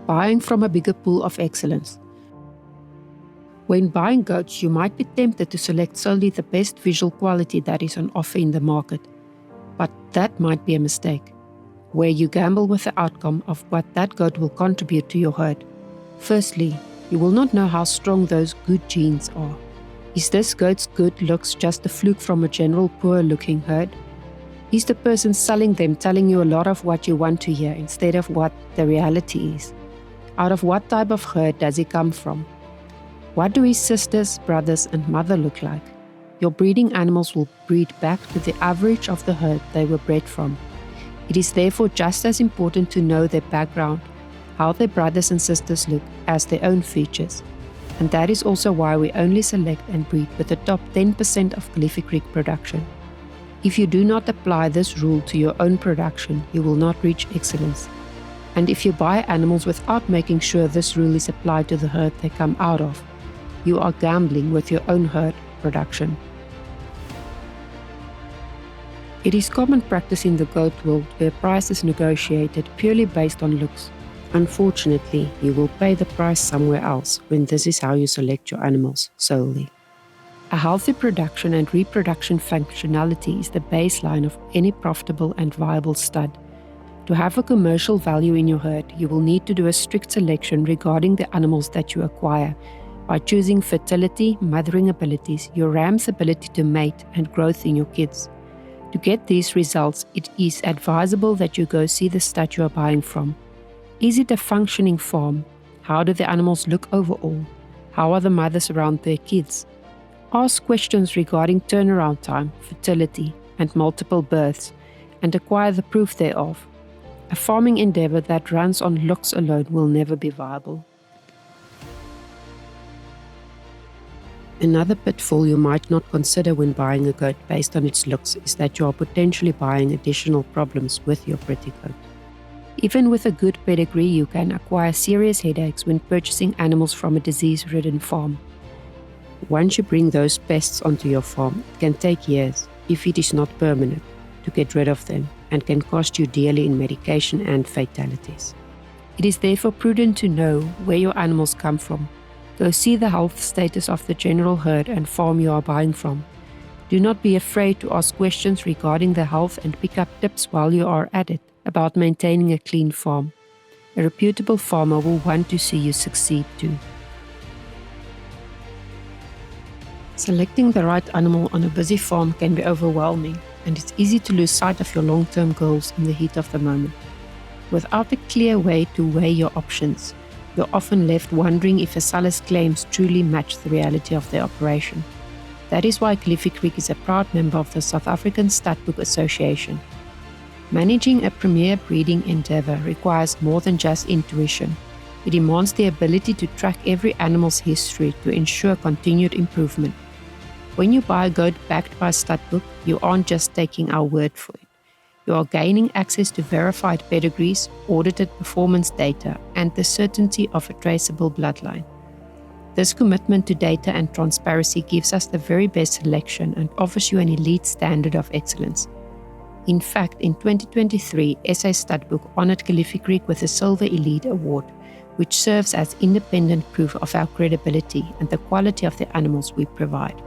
Buying from a bigger pool of excellence. When buying goats, you might be tempted to select solely the best visual quality that is on offer in the market. But that might be a mistake, where you gamble with the outcome of what that goat will contribute to your herd. Firstly, you will not know how strong those good genes are. Is this goat's good looks just a fluke from a general poor-looking herd? Is the person selling them telling you a lot of what you want to hear instead of what the reality is? Out of what type of herd does he come from? What do his sisters, brothers, and mother look like? Your breeding animals will breed back to the average of the herd they were bred from. It is therefore just as important to know their background, how their brothers and sisters look, as their own features. And that is also why we only select and breed with the top 10% of Kilifi Creek production. If you do not apply this rule to your own production, you will not reach excellence. And if you buy animals without making sure this rule is applied to the herd they come out of, you are gambling with your own herd production. It is common practice in the goat world where price is negotiated purely based on looks. Unfortunately, you will pay the price somewhere else when this is how you select your animals solely. A healthy production and reproduction functionality is the baseline of any profitable and viable stud. To have a commercial value in your herd, you will need to do a strict selection regarding the animals that you acquire by choosing fertility, mothering abilities, your ram's ability to mate, and growth in your kids. To get these results, it is advisable that you go see the stud you are buying from. Is it a functioning farm? How do the animals look overall? How are the mothers around their kids? Ask questions regarding turnaround time, fertility, and multiple births, and acquire the proof thereof. A farming endeavor that runs on looks alone will never be viable. Another pitfall you might not consider when buying a goat based on its looks is that you are potentially buying additional problems with your pretty goat. Even with a good pedigree, you can acquire serious headaches when purchasing animals from a disease-ridden farm. Once you bring those pests onto your farm, it can take years, if it is not permanent, to get rid of them and can cost you dearly in medication and fatalities. It is therefore prudent to know where your animals come from. Go see the health status of the general herd and farm you are buying from. Do not be afraid to ask questions regarding the health and pick up tips while you are at it about maintaining a clean farm. A reputable farmer will want to see you succeed too. Selecting the right animal on a busy farm can be overwhelming, and it's easy to lose sight of your long-term goals in the heat of the moment. Without a clear way to weigh your options, you're often left wondering if a seller's claims truly match the reality of their operation. That is why Kilifi Creek is a proud member of the South African Stud Book Association. Managing a premier breeding endeavor requires more than just intuition. It demands the ability to track every animal's history to ensure continued improvement. When you buy a goat backed by a stud book, you aren't just taking our word for it. You are gaining access to verified pedigrees, audited performance data, and the certainty of a traceable bloodline. This commitment to data and transparency gives us the very best selection and offers you an elite standard of excellence. In fact, in 2023, SA Stud Book honored Kilifi Creek with the Silver Elite Award, which serves as independent proof of our credibility and the quality of the animals we provide.